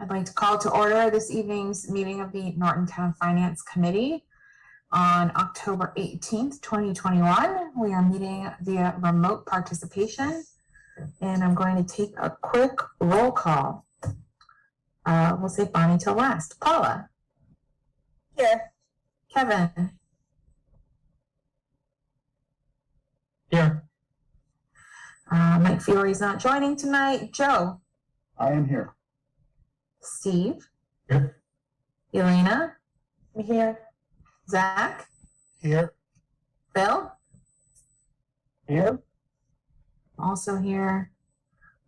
I'd like to call to order this evening's meeting of the Norton Town Finance Committee on October 18th, 2021. We are meeting via remote participation, and I'm going to take a quick roll call. We'll say Bonnie till last. Paula. Here. Kevin. Here. Mike Fiore's not joining tonight. Joe. I am here. Steve. Here. Elena. Here. Zach. Here. Bill. Here. Also here.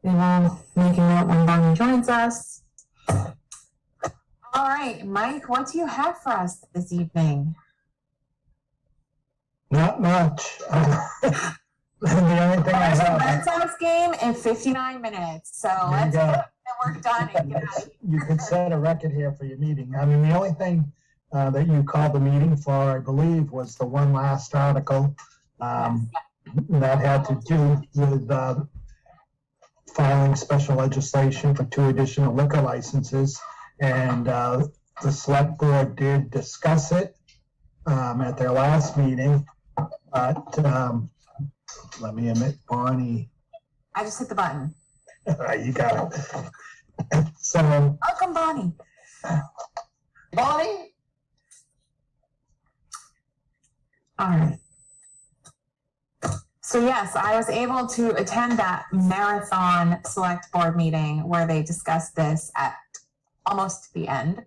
We will make a note when Bonnie joins us. All right, Mike, what do you have for us this evening? Not much. The only thing I have. Red Sox game in 59 minutes. So let's get the work done and get out of here. You could set a record here for your meeting. I mean, the only thing that you called the meeting for, I believe, was the one last article that had to do with filing special legislation for 2 additional liquor licenses. And the select board did discuss it at their last meeting. But let me admit, Bonnie. I just hit the button. You got it. So, welcome, Bonnie. Bonnie. All right. So yes, I was able to attend that marathon select board meeting where they discussed this at almost the end.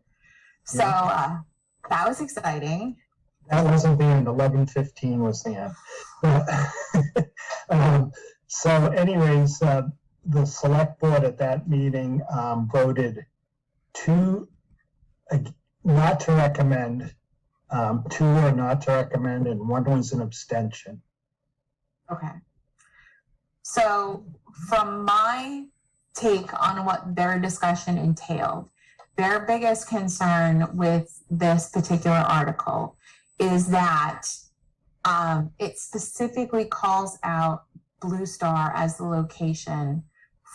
So that was exciting. That wasn't the end. 11:15 was the end. So anyways, the select board at that meeting voted not to recommend, 2 were not to recommend, and 1 was an abstention. Okay. So from my take on what their discussion entailed, their biggest concern with this particular article is that it specifically calls out Blue Star as the location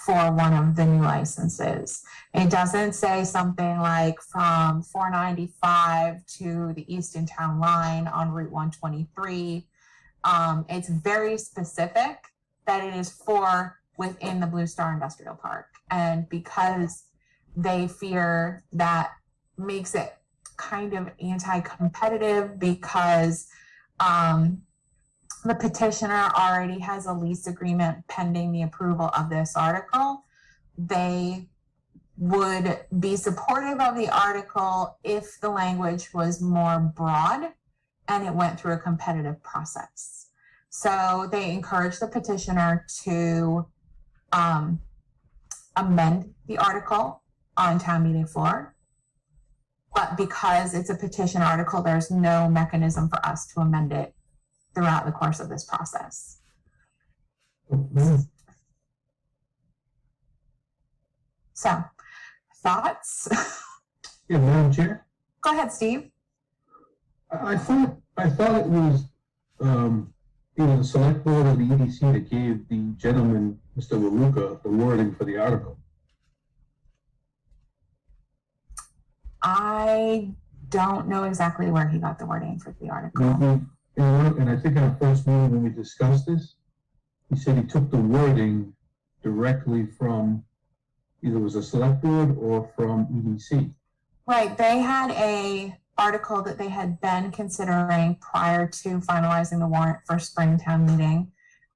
for one of the new licenses. It doesn't say something like from 495 to the Easton Town Line on Route 123. It's very specific that it is for within the Blue Star Industrial Park. And because they fear that makes it kind of anti-competitive because the petitioner already has a lease agreement pending the approval of this article, they would be supportive of the article if the language was more broad and it went through a competitive process. So they encourage the petitioner to amend the article on town meeting floor. But because it's a petition article, there's no mechanism for us to amend it throughout the course of this process. So, thoughts? Yeah, Madam Chair. Go ahead, Steve. I thought it was either the select board or the EDC that gave the gentleman, Mr. LaLuca, the wording for the article. I don't know exactly where he got the wording for the article. And I think in our first meeting when we discussed this, he said he took the wording directly from either it was a select board or from EDC. Right, they had a article that they had been considering prior to finalizing the warrant for Springtown meeting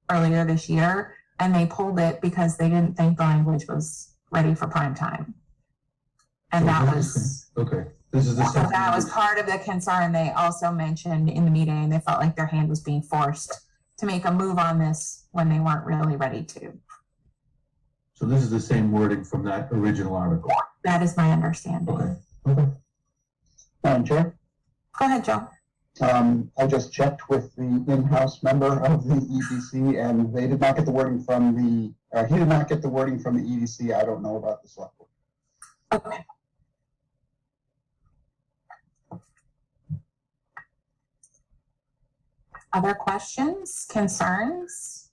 earlier this year, and they pulled it because they didn't think the language was ready for prime time. And that was okay. This is the so that was part of the concern they also mentioned in the meeting. They felt like their hand was being forced to make a move on this when they weren't really ready to. So this is the same wording from that original article. That is my understanding. Okay. Madam Chair? Go ahead, Joe. I just checked with the in-house member of the EDC, and they did not get the wording from the, he did not get the wording from the EDC. I don't know about the select board. Okay. Other questions, concerns?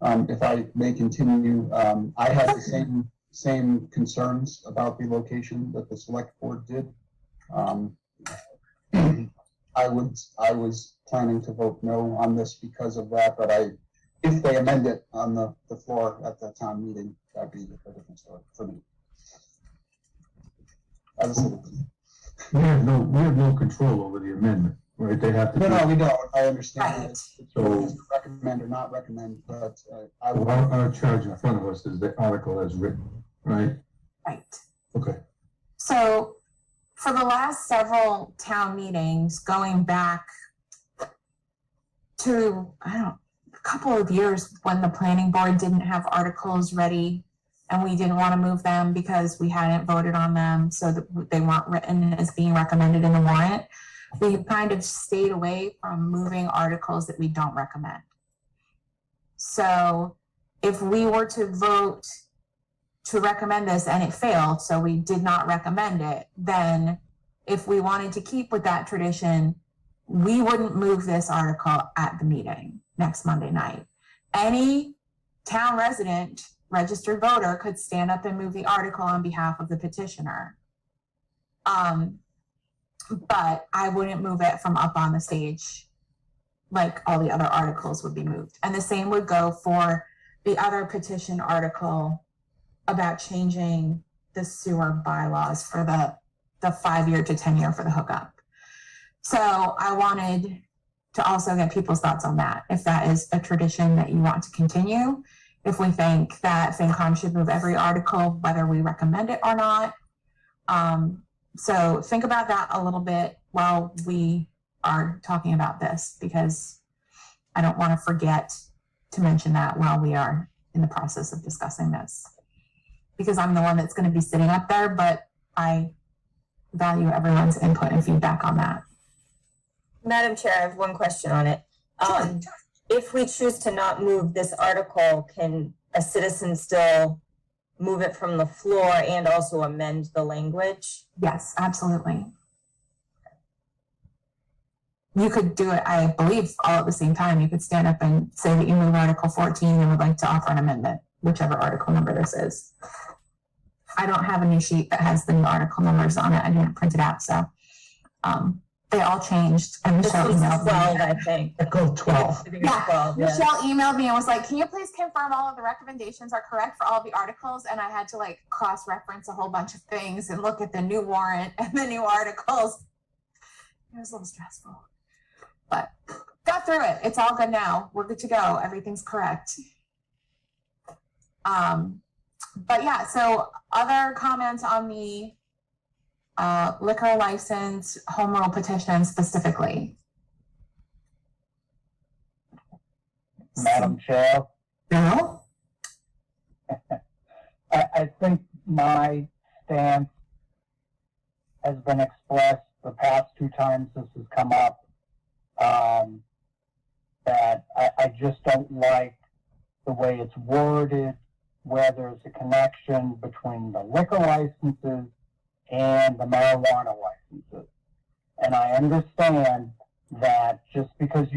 If I may continue, I had the same concerns about the location that the select board did. I was planning to vote no on this because of that, but if they amend it on the floor at the town meeting, that'd be a different story for me. As a citizen. We have no control over the amendment, right? They have to. No, we don't. I understand. Right. It's So- recommend or not recommend, but Our charge in front of us is the article as written, right? Right. Okay. So for the last several town meetings, going back to, a couple of years when the planning board didn't have articles ready and we didn't want to move them because we hadn't voted on them, so that they weren't written as being recommended in the warrant, we kind of stayed away from moving articles that we don't recommend. So if we were to vote to recommend this and it failed, so we did not recommend it, then if we wanted to keep with that tradition, we wouldn't move this article at the meeting next Monday night. Any town resident, registered voter, could stand up and move the article on behalf of the petitioner. But I wouldn't move it from up on the stage like all the other articles would be moved. And the same would go for the other petition article about changing the sewer bylaws for the 5-year to 10-year for the hookup. So I wanted to also get people's thoughts on that, if that is a tradition that you want to continue, if we think that FinCom should move every article, whether we recommend it or not. So think about that a little bit while we are talking about this, because I don't want to forget to mention that while we are in the process of discussing this. Because I'm the one that's going to be sitting up there, but I value everyone's input and feedback on that. Madam Chair, I have one question on it. If we choose to not move this article, can a citizen still move it from the floor and also amend the language? Yes, absolutely. You could do it, I believe, all at the same time. You could stand up and say that you move Article 14 and would like to offer an amendment, whichever article number this is. I don't have a new sheet that has the new article numbers on it. I didn't print it out, so they all changed. And This Michelle was emailed 12, me. I think. Article 12. I think it's Yeah, 12, yeah. Michelle emailed me and was like, can you please confirm all of the recommendations are correct for all the articles? And I had to like cross-reference a whole bunch of things and look at the new warrant and the new articles. It was a little stressful, but got through it. It's all good now. We're good to go. Everything's correct. But yeah, so other comments on the liquor license home rule petition specifically? Madam Chair, No? I think my stance has been expressed the past 2 times this has come up, that I just don't like the way it's worded, where there's a connection between the liquor licenses and the marijuana licenses. And I understand that just because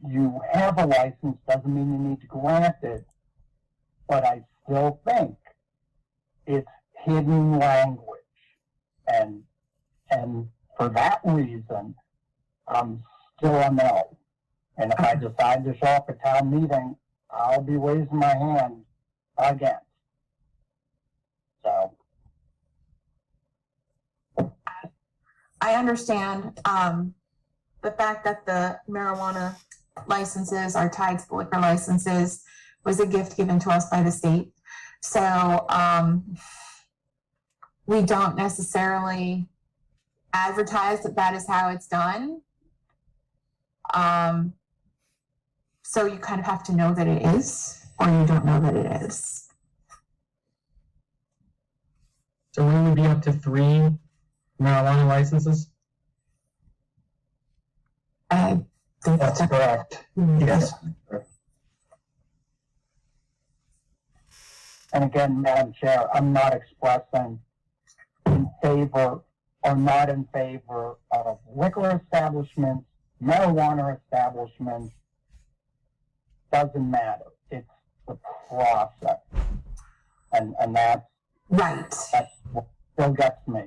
you have a license doesn't mean you need to grant it, but I still think it's hidden language. And for that reason, I'm still a no. And if I decide to show up at town meeting, I'll be raising my hand against. So. I understand the fact that the marijuana licenses are tied to the liquor licenses was a gift given to us by the state. So we don't necessarily advertise that that is how it's done. So you kind of have to know that it is, or you don't know that it is. So we would be up to 3 marijuana licenses? I think That's correct. Yes. And again, Madam Chair, I'm not expressing in favor or not in favor of liquor establishments, marijuana establishments. Doesn't matter. It's the process. And that's Right. That's what still gets me.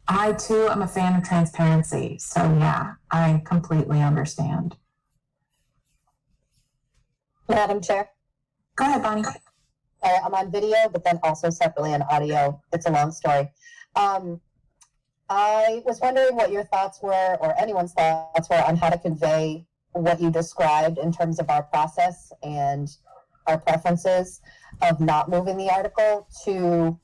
I too am a fan of transparency. So yeah, I completely understand. Madam Chair, Go ahead, Bonnie. I'm on video, but then also separately on audio. It's a long story. I was wondering what your thoughts were, or anyone's thoughts were, on how to convey what you described in terms of our process and our preferences of not moving the article to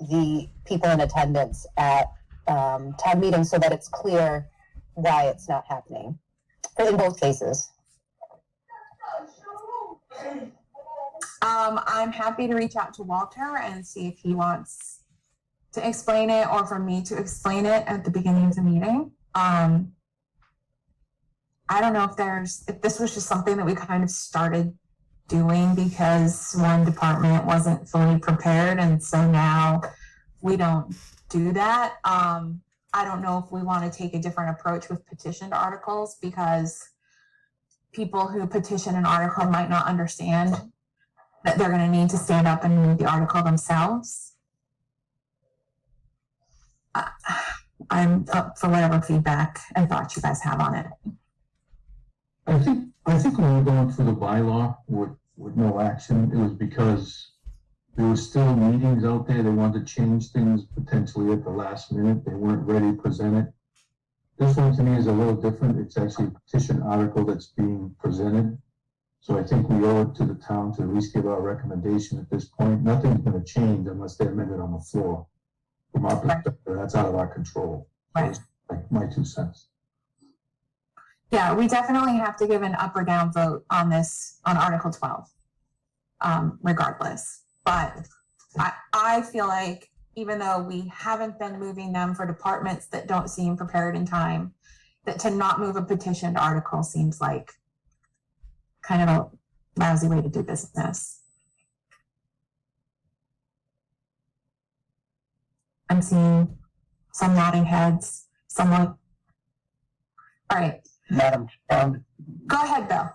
the people in attendance at town meetings, so that it's clear why it's not happening in both cases. I'm happy to reach out to Walter and see if he wants to explain it or for me to explain it at the beginning of the meeting. I don't know if this was just something that we kind of started doing because one department wasn't fully prepared, and so now we don't do that. I don't know if we want to take a different approach with petitioned articles, because people who petition an article might not understand that they're going to need to stand up and move the article themselves. I'm up for whatever feedback and thoughts you guys have on it. I think when we were going through the bylaw with no action, it was because there were still meetings out there. They wanted to change things potentially at the last minute. They weren't ready to present it. This one to me is a little different. It's actually a petition article that's being presented. So I think we owe it to the town to at least give our recommendation at this point. Nothing's going to change unless they amend it on the floor. From our perspective, that's out of our control. So Right. it's like my 2 cents. Yeah, we definitely have to give an up or down vote on this, on Article 12, regardless. But I feel like even though we haven't been moving them for departments that don't seem prepared in time, that to not move a petitioned article seems like kind of a lousy way to do business. I'm seeing some nodding heads, some like, all right, Madam Chair, go ahead, Bill.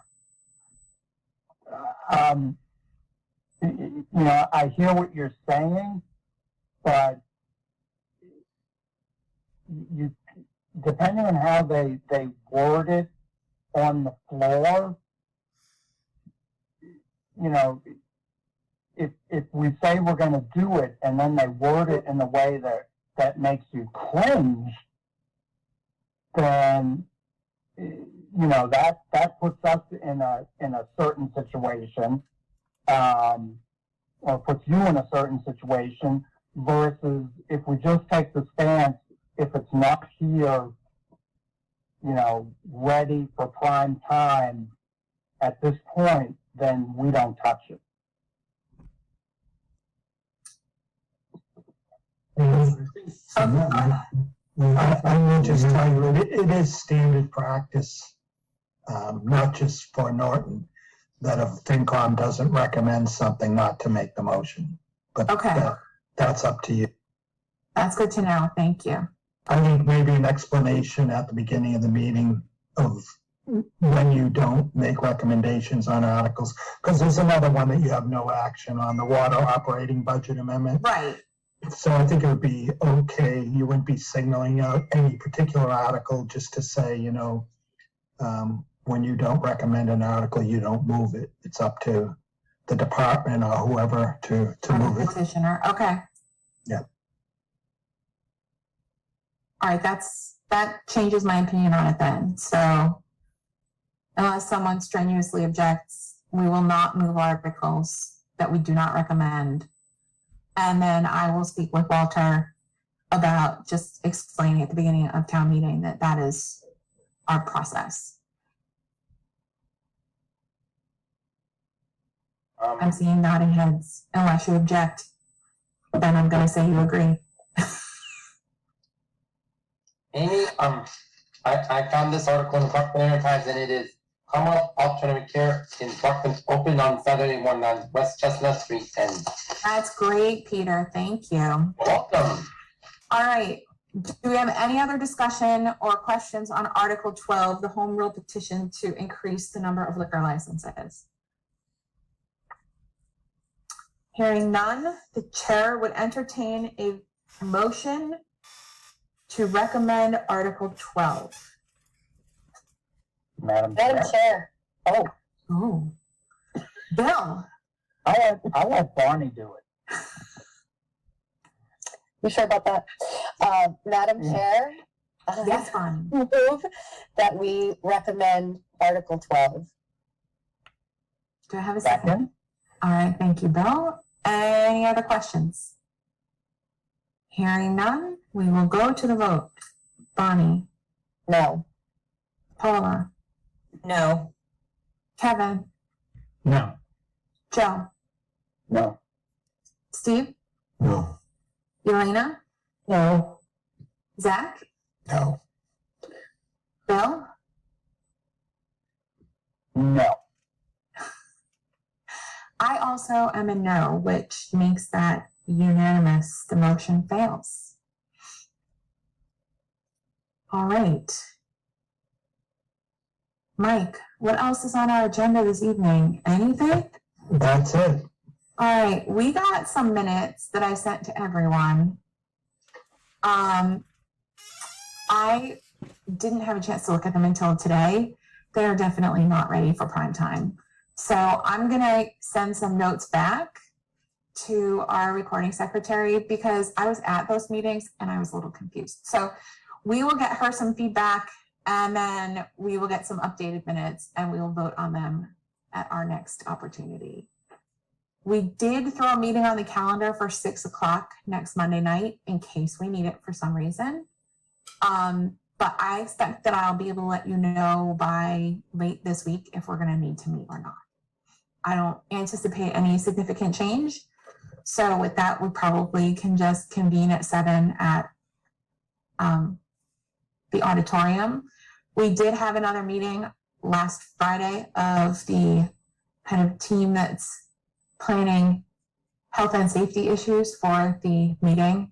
you know, I hear what you're saying, but you, depending on how they word it on the floor, you know, if we say we're going to do it and then they word it in a way that makes you cringe, then you know that puts us in a certain situation, or puts you in a certain situation. Versus if we just take the stance, if it's not here, you know, ready for prime time at this point, then we don't touch it. I will just tell you, it is standard practice, not just for Norton, that if FinCom doesn't recommend something, not to make the motion. But Okay. That's up to you. That's good to know. Thank you. I think maybe an explanation at the beginning of the meeting of when you don't make recommendations on articles, because there's another one that you have no action on, the water operating budget amendment. Right. So I think it would be okay. You wouldn't be signaling out any particular article just to say, you know, when you don't recommend an article, you don't move it. It's up to the department or whoever to move it. Petitioner. Okay. Yeah. All right. That changes my opinion on it then. So unless someone strenuously objects, we will not move articles that we do not recommend. And then I will speak with Walter about just explaining at the beginning of town meeting that that is our process. I'm seeing nodding heads. Unless you object, then I'm going to say you agree. Amy, I found this article in the Buckland Times, and it is Commonwealth Alternative Care in Buckland opened on Saturday morning on West Chestnut Street. And That's great, Peter. Thank you. welcome. All right. Do we have any other discussion or questions on Article 12, the home rule petition to increase the number of liquor licenses? Hearing none, the chair would entertain a motion to recommend Article 12. Madam Madam Chair, Chair, oh, Oh. Bill, I'll let Barney do it. you sure about that? Madam Yeah. Chair? yes, Bonnie. Move that we recommend Article 12. Do I have a second? Second? All right, thank you, Bill. Any other questions? Hearing none, we will go to the vote. Bonnie, No. Paula, No. Kevin, No. Joe, No. Steve, No. Elena, No. Zach, No. Bill, No. I also am a no, which makes that unanimous. The motion fails. All right. Mike, what else is on our agenda this evening? Anything? That's it. All right, we got some minutes that I sent to everyone. I didn't have a chance to look at them until today. They're definitely not ready for prime time. So I'm gonna send some notes back to our recording secretary because I was at those meetings and I was a little confused. So we will get her some feedback and then we will get some updated minutes and we will vote on them at our next opportunity. We did throw a meeting on the calendar for 6 o'clock next Monday night in case we need it for some reason. But I expect that I'll be able to let you know by late this week if we're gonna need to meet or not. I don't anticipate any significant change. So with that, we probably can just convene at 7 at the auditorium. We did have another meeting last Friday of the kind of team that's planning health and safety issues for the meeting.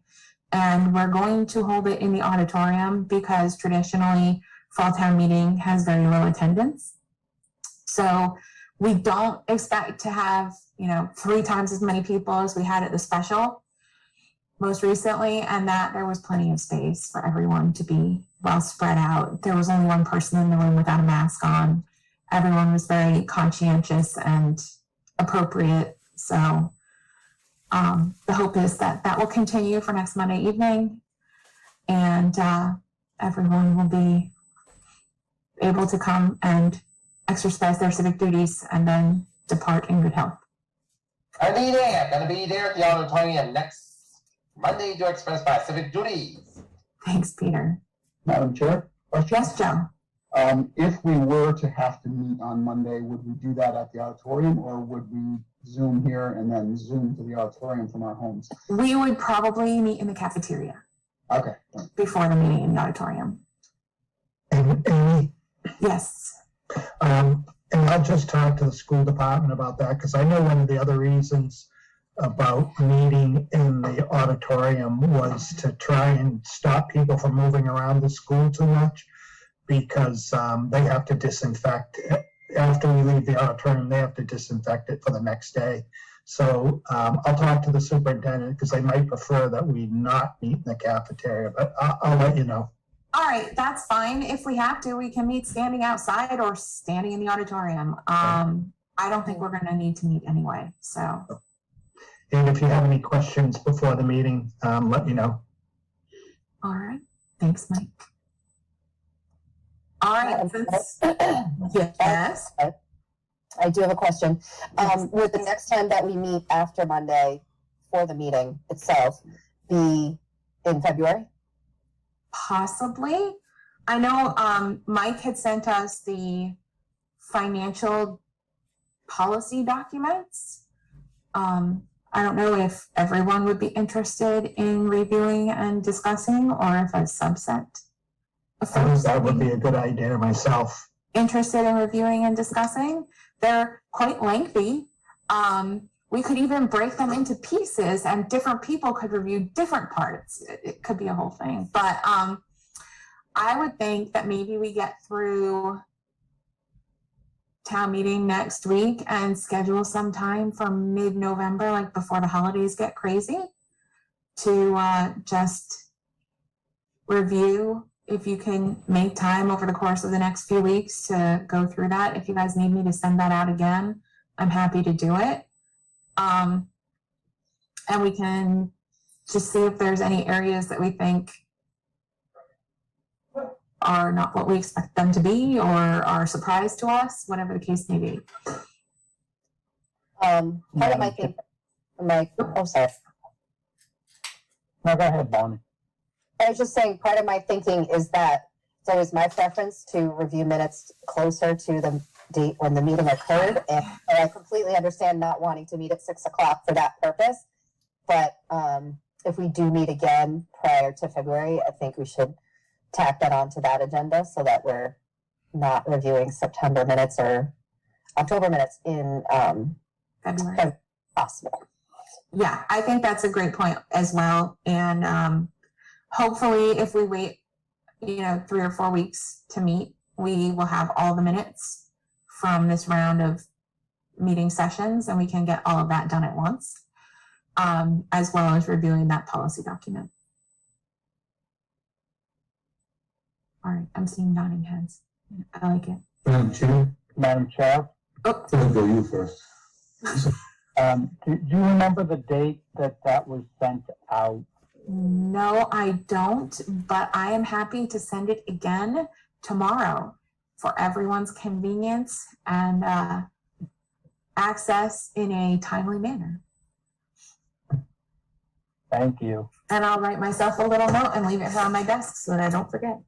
And we're going to hold it in the auditorium because traditionally Fall Town Meeting has very low attendance. So we don't expect to have, 3 times as many people as we had at the special most recently, and that there was plenty of space for everyone to be well spread out. There was only one person in the room without a mask on. Everyone was very conscientious and appropriate. So the hope is that that will continue for next Monday evening, and everyone will be able to come and exercise their civic duties and then depart in good health. I'll be there, gonna be there at the auditorium next Monday to express my civic duties. Thanks, Peter. Madam Chair, question? Yes, Joe. If we were to have to meet on Monday, would we do that at the auditorium or would we Zoom here and then Zoom to the auditorium from our homes? We would probably meet in the cafeteria Okay. before the meeting in the auditorium. Amy, Yes. and I'll just talk to the school department about that, because I know one of the other reasons about meeting in the auditorium was to try and stop people from moving around the school too much, because they have to disinfect it. After we leave the auditorium, they have to disinfect it for the next day. So I'll talk to the superintendent, because they might prefer that we not meet in the cafeteria, but I'll let you know. All right, that's fine. If we have to, we can meet standing outside or standing in the auditorium. I don't think we're going to need to meet anyway. So. And if you have any questions before the meeting, let me know. All right. Thanks, Mike. All right. Yes. I do have a question. Would the next time that we meet after Monday for the meeting itself be in February? Possibly. I know Mike had sent us the financial policy documents. I don't know if everyone would be interested in reviewing and discussing, or if a subset of I think folks that would be a good idea myself. interested in reviewing and discussing. They're quite lengthy. We could even break them into pieces and different people could review different parts. It could be a whole thing. But I would think that maybe we get through town meeting next week and schedule some time for mid-November, like before the holidays get crazy, to just review. If you can make time over the course of the next few weeks to go through that. If you guys need me to send that out again, I'm happy to do it. And we can just see if there's any areas that we think are not what we expect them to be or are a surprise to us, whatever the case may be. Part of my thing, oh, sorry. No, go ahead, Bonnie. I was just saying, part of my thinking is that it's always my preference to review minutes closer to the date when the meeting occurred. And I completely understand not wanting to meet at 6 o'clock for that purpose. But if we do meet again prior to February, I think we should tack that onto that agenda so that we're not reviewing September minutes or October minutes in February. possible. Yeah, I think that's a great point as well. And hopefully if we wait, 3 or 4 weeks to meet, we will have all the minutes from this round of meeting sessions and we can get all of that done at once, as well as reviewing that policy document. All right, I'm seeing nodding heads. I like it. Madam Chair, Madam Chair, Oh, I'll go you first. do you remember the date that was sent out? no, I don't, but I am happy to send it again tomorrow for everyone's convenience and access in a timely manner. Thank you. And I'll write myself a little note and leave it here on my desk so that I don't forget.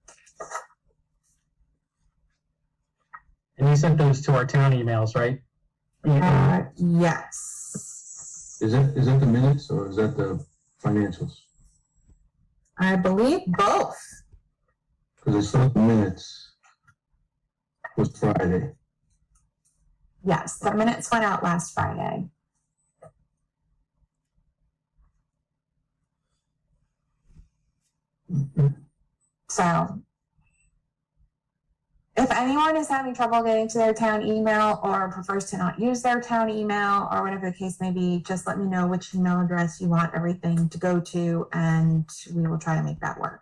And you sent those to our town emails, right? Yes. Is that the minutes or is that the financials? I believe both. Because I saw the minutes was Friday. Yes, the minutes went out last Friday. So if anyone is having trouble getting to their town email or prefers to not use their town email or whatever the case may be, just let me know which email address you want everything to go to and we will try to make that work.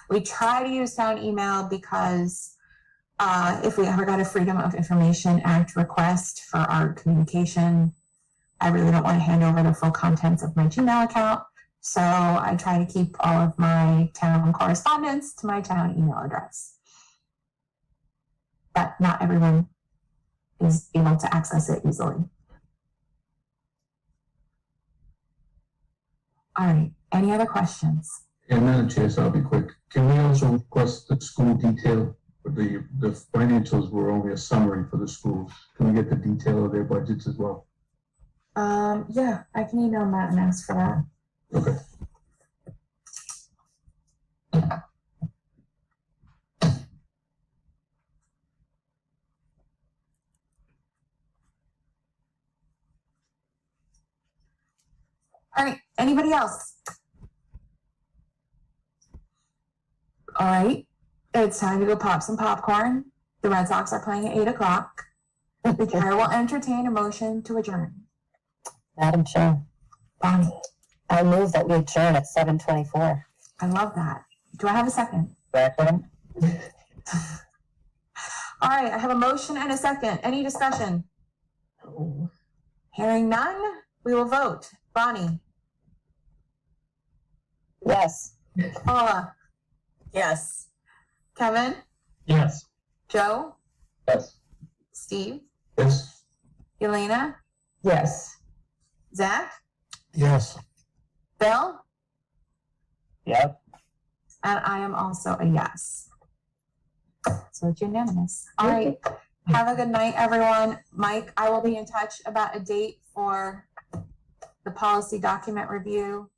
We try to use town email because if we ever got a Freedom of Information Act request for our communication, I really don't want to hand over the full contents of my Gmail account. So I try to keep all of my town correspondence to my town email address. But not everyone is able to access it easily. All right, any other questions? And Madam Chair, so I'll be quick. Can we also request the school detail? The financials were only a summary for the schools. Can we get the detail of their budgets as well? Yeah, I can email Matt and ask for that. Okay. All right, anybody else? All right, it's time to go pop some popcorn. The Red Sox are playing at 8 o'clock. The chair will entertain a motion to adjourn. Madam Chair, Bonnie, I move that we adjourn at 7:24. I love that. Do I have a second? Second? All right, I have a motion and a second. Any discussion? Hearing none, we will vote. Bonnie, Yes. Paula, Yes. Kevin, Yes. Joe, Yes. Steve, Yes. Elena, Yes. Zach, Yes. Bill, Yes. and I am also a yes. So it's unanimous. All right, have a good night, everyone. Mike, I will be in touch about a date for the policy document review.